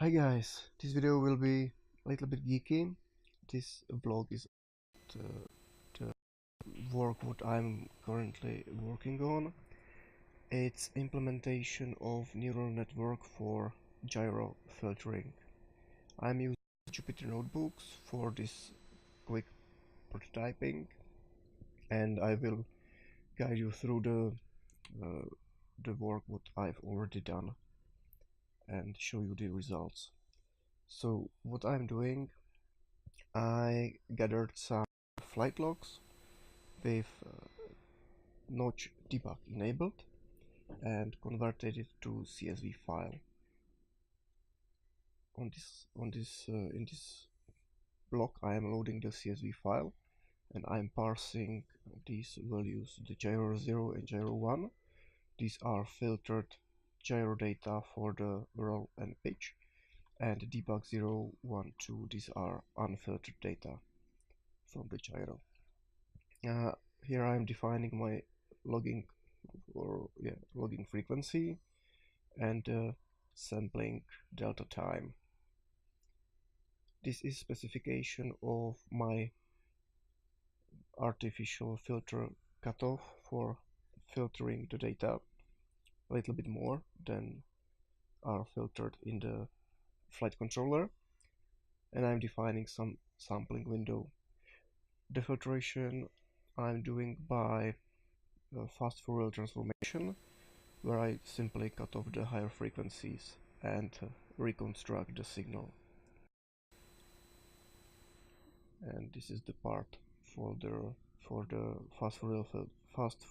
Hi guys, this video will be a little bit geeky. This vlog is the work what I'm currently working on. It's implementation of neural network for gyro filtering. I'm using Jupyter notebooks for this quick prototyping, and I will guide you through the work what I've already done and show you the results. So what I'm doing, I gathered some flight logs with notch debug enabled and converted it to CSV file. In this block I am loading the CSV file and I'm parsing these values, the gyro 0 and gyro 1. These are filtered gyro data for the roll and pitch, and debug 0, 1, 2, these are unfiltered data from the gyro. Here I am defining my logging logging frequency and sampling delta time. This is specification of my artificial filter cutoff for filtering the data a little bit more than are filtered in the flight controller, and I'm defining some sampling window. The filtration I'm doing by fast Fourier transformation, where I simply cut off the higher frequencies and reconstruct the signal. And this is the part for the fast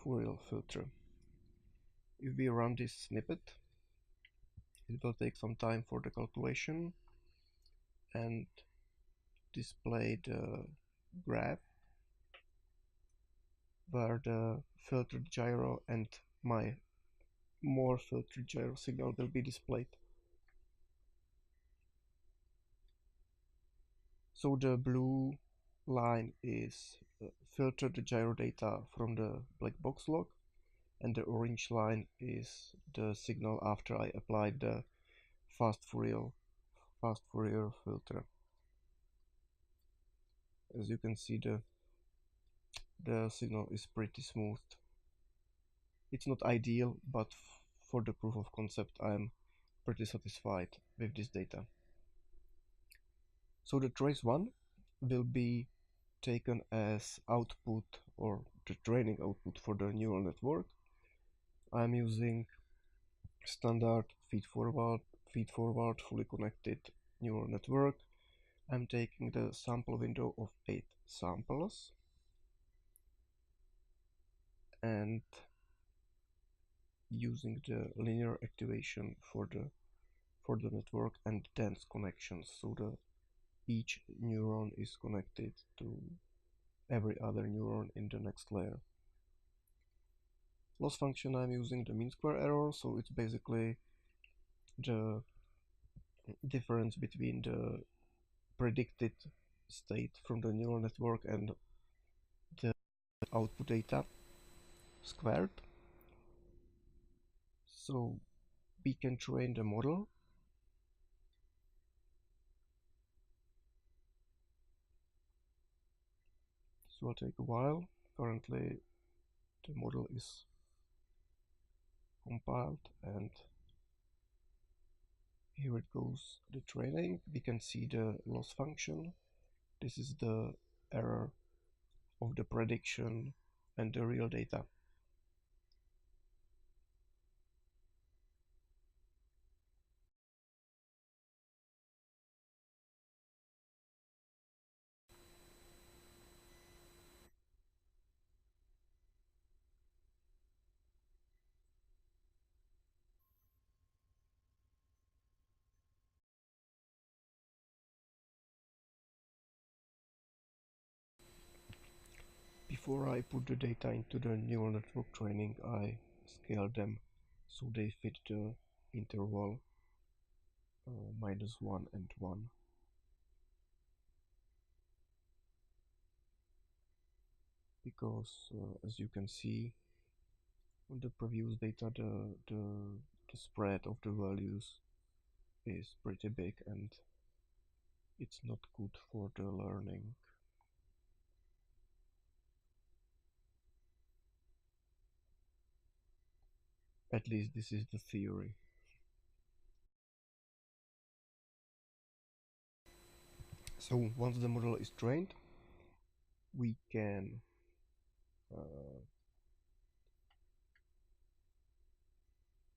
Fourier filter. If we run this snippet, it will take some time for the calculation and display the graph where the filtered gyro and my more filtered gyro signal will be displayed. So the blue line is filtered gyro data from the black box log, and the orange line is the signal after I applied the fast Fourier filter. As you can see, the signal is pretty smooth. It's not ideal, but for the proof of concept I'm pretty satisfied with this data. So the trace 1 will be taken as output or the training output for the neural network. I'm using standard feed-forward fully connected neural network. I'm taking the sample window of 8 samples and using the linear activation for the network and dense connections, so that each neuron is connected to every other neuron in the next layer. Loss function, I'm using the mean square error, so it's basically the difference between the predicted state from the neural network and the output data squared. So we can train the model. This will take a while. Currently the model is compiled, and here it goes, the training. We can see the loss function. This is the error of the prediction and the real data. Before I put the data into the neural network training, I scale them so they fit the interval -1 and 1. Because as you can see on the previous data, the spread of the values is pretty big and it's not good for the learning. At least this is the theory. So once the model is trained, we can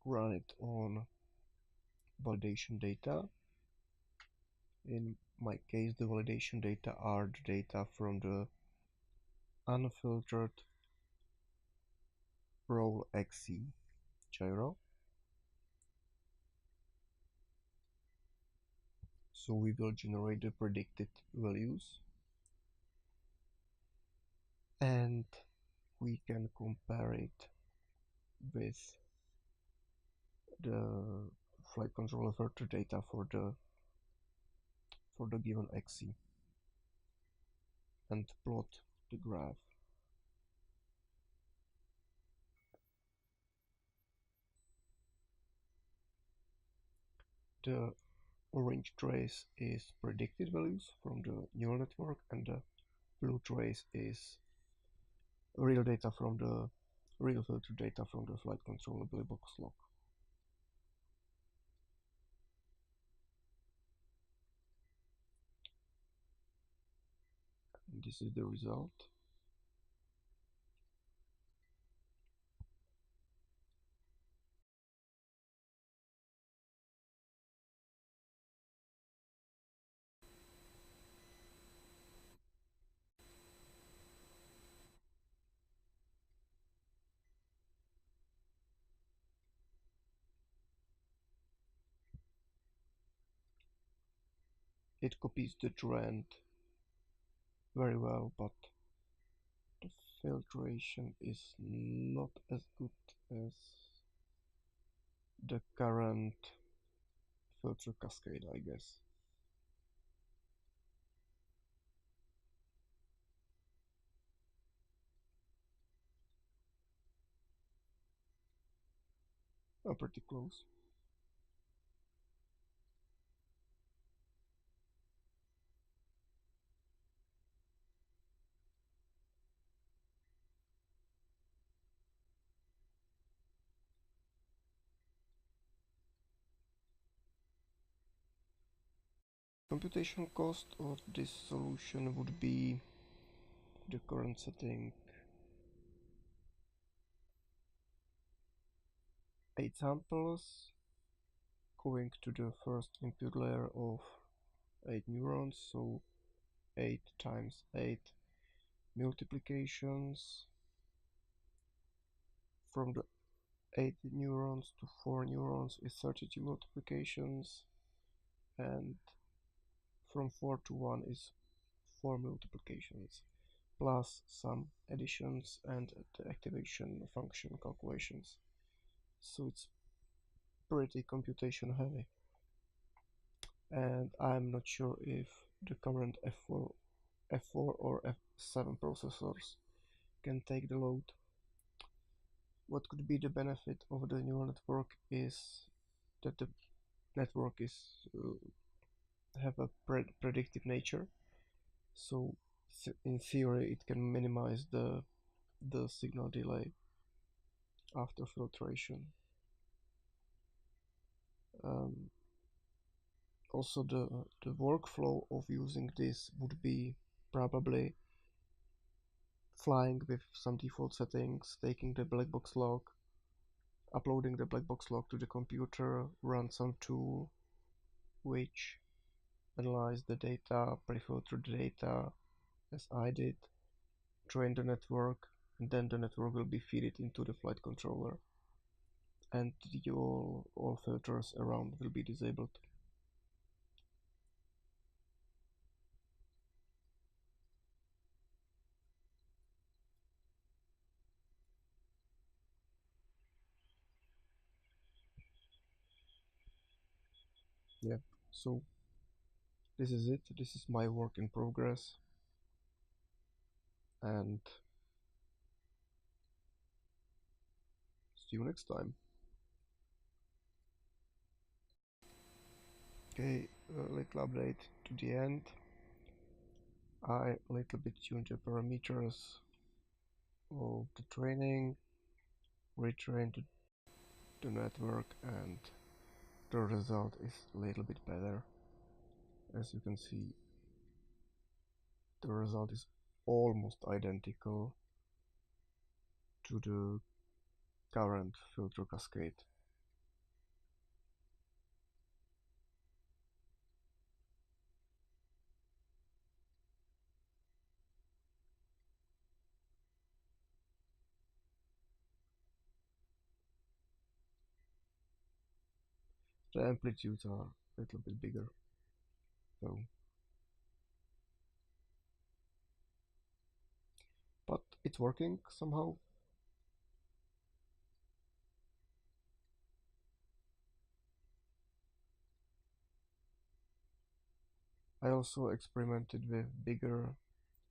run it on validation data. In my case, the validation data are the data from the unfiltered roll XC gyro. So we will generate the predicted values and we can compare it with the flight controller filter data for the given XC and plot the graph. The orange trace is predicted values from the neural network and the blue trace is real data from the real filter data from the flight controller black box log. And this is the result. It copies the trend very well, but the filtration is not as good as the current filter cascade, I guess. Pretty close. Computation cost of this solution would be the current setting 8 samples going to the first input layer of 8 neurons, so 8 times 8 multiplications from the 8 neurons to 4 neurons is 32 multiplications, and from 4 to 1 is 4 multiplications, plus some additions and the activation function calculations. So it's pretty computation heavy. And I'm not sure if the current F4 or F7 processors can take the load. What could be the benefit of the neural network is that the network is have a predictive nature, so in theory it can minimize the signal delay after filtration. Also the workflow of using this would be probably flying with some default settings, taking the black box log, uploading the black box log to the computer, run some tool which analyze the data, pre-filter the data as I did, train the network, and then the network will be fed into the flight controller and all filters around will be disabled. Yeah, so this is it. This is my work in progress, and see you next time. Okay, a little update to the end. I little bit tuned the parameters of the training, retrained the network, and the result is a little bit better. As you can see, the result is almost identical to the current filter cascade. The amplitudes are a little bit bigger, so but it's working somehow. I also experimented with bigger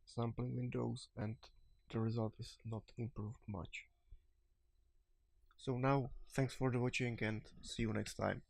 sampling windows and the result is not improved much. So now, thanks for the watching and see you next time.